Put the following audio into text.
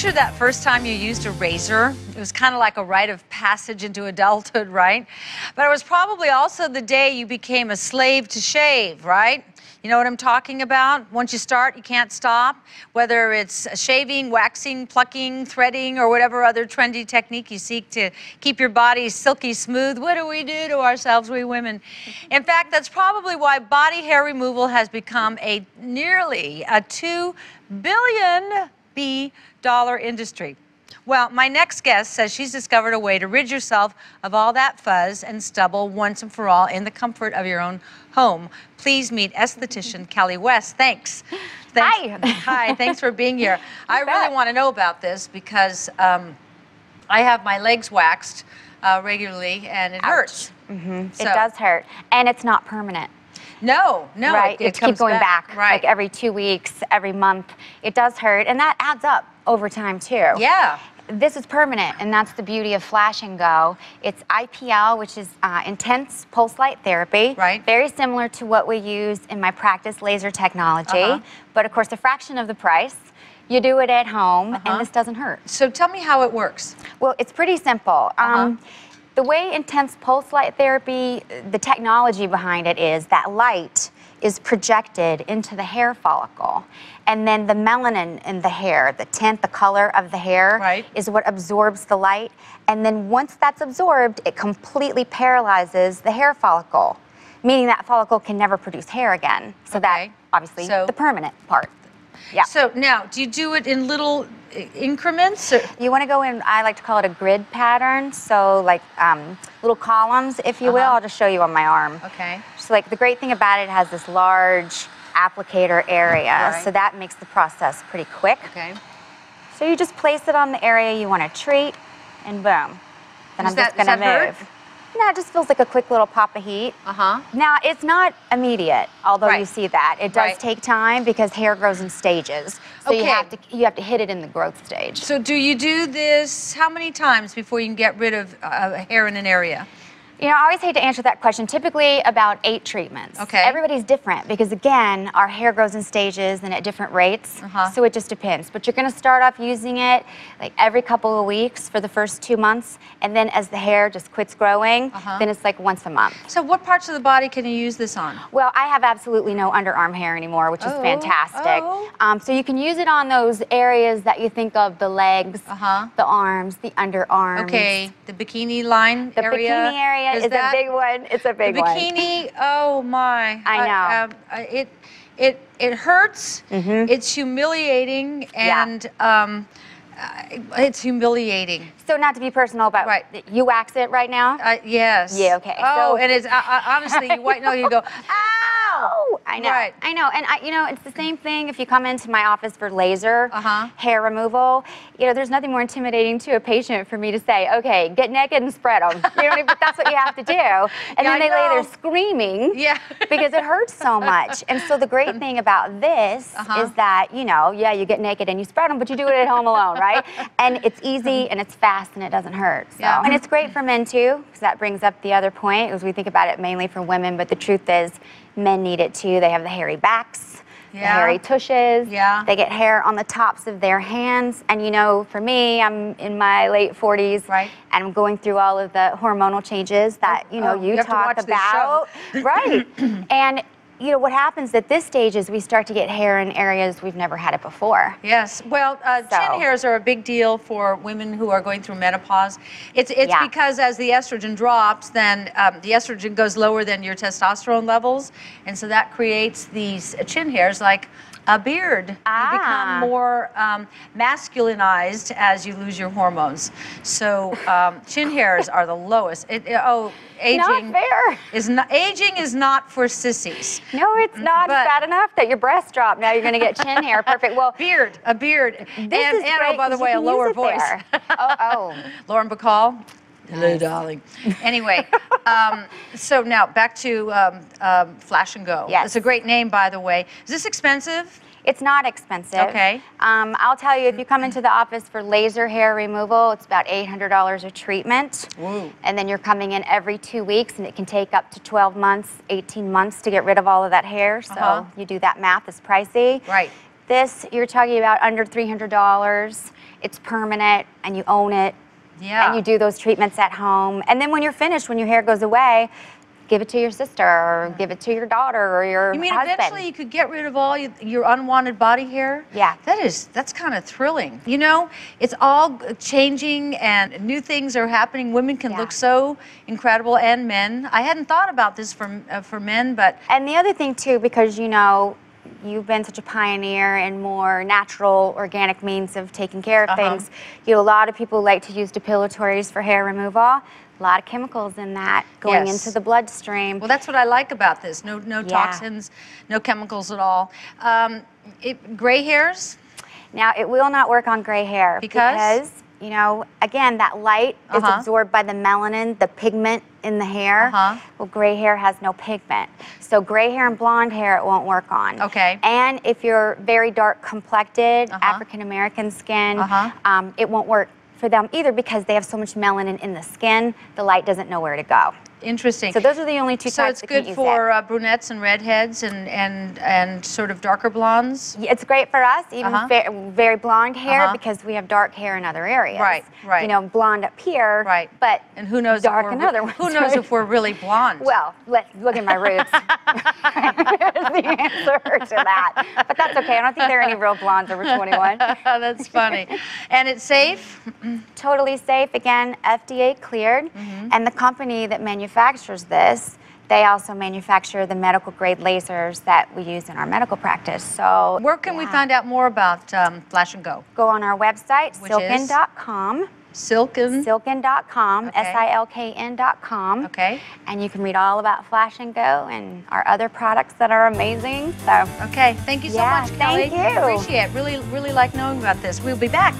picture that first time you used a razor? It was kind of like a rite of passage into adulthood, right? But it was probably also the day you became a slave to shave, right? You know what I'm talking about? Once you start, you can't stop. Whether it's shaving, waxing, plucking, threading, or whatever other trendy technique you seek to keep your body silky smooth, what do we do to ourselves, we women? In fact, that's probably why body hair removal has become nearly a $2 billion industry. Well, my next guest says she's discovered a way to rid yourself of all that fuzz and stubble once and for all in the comfort of your own home. Please meet esthetician Kelly West. Thanks. Hi. Hi, thanks for being here. I really want to know about this because I have my legs waxed regularly and it hurts. Mm-hmm. So, it does hurt. And it's not permanent. No, right? It keeps going back right. Like every 2 weeks, every month. It does hurt, and that adds up over time too. Yeah. This is permanent, and that's the beauty of Flash and Go. It's IPL, which is intense pulse light therapy. Right. Very similar to what we use in my practice, laser technology, but of course a fraction of the price. You do it at home, and this doesn't hurt. So tell me how it works. Well, it's pretty simple. The way intense pulse light therapy, the technology behind it is that light is projected into the hair follicle. And then the melanin in the hair, the tint, the color of the hair, is what absorbs the light. And then once that's absorbed, it completely paralyzes the hair follicle, meaning that follicle can never produce hair again. So that, obviously, the permanent part. Yeah. So now, do you do it in little increments? Or? You want to go in, I like to call it a grid pattern. So like little columns, if you will. I'll just show you on my arm. Okay. So like the great thing about it has this large applicator area. So that makes the process pretty quick. Okay. So you just place it on the area you want to treat, and boom. Then I'm just going to move. Hurt? No, it just feels like a quick little pop of heat. Now, it's not immediate, although you see that. It does take time because hair grows in stages. So you have to hit it in the growth stage. So do you do this how many times before you can get rid of hair in an area? You know, I always hate to answer that question. Typically about 8 treatments. Okay. Everybody's different because, again, our hair grows in stages and at different rates. So it just depends. But you're going to start off using it like every couple of weeks for the first 2 months. And then as the hair just quits growing, then it's like once a month. So what parts of the body can you use this on? Well, I have absolutely no underarm hair anymore, which is fantastic. So you can use it on those areas that you think of, the legs, the arms, the underarms. Okay, the bikini line area? The bikini area is a big one. It's a big one. The bikini, oh my. I know. It hurts, it's humiliating, and it's humiliating. So not to be personal, but you wax it right now? Yes. Yeah, okay. Oh, and it's honestly, you go, ow! I know. I know. And you know, it's the same thing if you come into my office for laser hair removal. You know, there's nothing more intimidating to a patient for me to say, okay, get naked and spread them. You know, but that's what you have to do. And then they lay there screaming because it hurts so much. And so the great thing about this is that, you know, you get naked and you spread them, but you do it at home alone, right? And it's easy and it's fast and it doesn't hurt. So. And it's great for men too, because that brings up the other point, because we think about it mainly for women, but the truth is men need it too. They have the hairy backs, the hairy tushes. They get hair on the tops of their hands. And you know, for me, I'm in my late 40s, and I'm going through all of the hormonal changes that, you know, you talk about. And you know, what happens at this stage is we start to get hair in areas we've never had it before. Yes, well, chin hairs are a big deal for women who are going through menopause. It's because as the estrogen drops, then the estrogen goes lower than your testosterone levels, and so that creates these chin hairs like a beard. You become more masculinized as you lose your hormones. So chin hairs are the lowest. Aging is not for sissies. No, it's not. It's bad enough that your breasts drop. Now you're going to get chin hair. Perfect. Well, a beard, and oh, by the way, a lower voice. Lauren Bacall. Hello, darling. Anyway, so now back to Flash and Go. Yes. It's a great name, by the way. Is this expensive? It's not expensive. Okay. I'll tell you, if you come into the office for laser hair removal, it's about $800 a treatment. Ooh. And then you're coming in every 2 weeks, and it can take up to 12 months, 18 months to get rid of all of that hair. So you do that math, it's pricey. Right. This, you're talking about under $300. it's permanent and you own it. Yeah. And you do those treatments at home. And then when you're finished, when your hair goes away, give it to your sister or give it to your daughter or your husband. You mean eventually you could get rid of all your unwanted body hair? Yeah. That's kind of thrilling. You know, it's all changing and new things are happening. Women can look so incredible, and men. I hadn't thought about this for men, but. And the other thing too, because you know, you've been such a pioneer in more natural, organic means of taking care of things. You know, a lot of people like to use depilatories for hair removal. A lot of chemicals in that going into the bloodstream. Well, that's what I like about this. No toxins, no chemicals at all. Gray hairs? Now, it will not work on gray hair because you know, again, that light is absorbed by the melanin, the pigment in the hair. Well, gray hair has no pigment. So gray hair and blonde hair it won't work on. Okay. And if you're very dark complected, African American skin, it won't work for them either because they have so much melanin in the skin, the light doesn't know where to go. Interesting. So those are the only two So types it's good for brunettes and redheads and sort of darker blondes? It's great for us, even very blonde hair, because we have dark hair in other areas. Right. You know, blonde up here, but and who knows dark in other ones. Who knows if we're really blonde? Well, let's look at my roots. There's the answer to that. But that's okay. I don't think there are any real blondes over 21. That's funny. And it's safe? Totally safe. Again, FDA cleared. And the company that manufactures this, they also manufacture the medical grade lasers that we use in our medical practice. So where can we find out more about Flash&Go? Go on our website, silken.com. Silken? Silken.com, SILKN.com. Okay. And you can read all about Flash&Go and our other products that are amazing. So okay, thank you so much, Kelly. Thank you. Appreciate it. Really like knowing about this. We'll be back.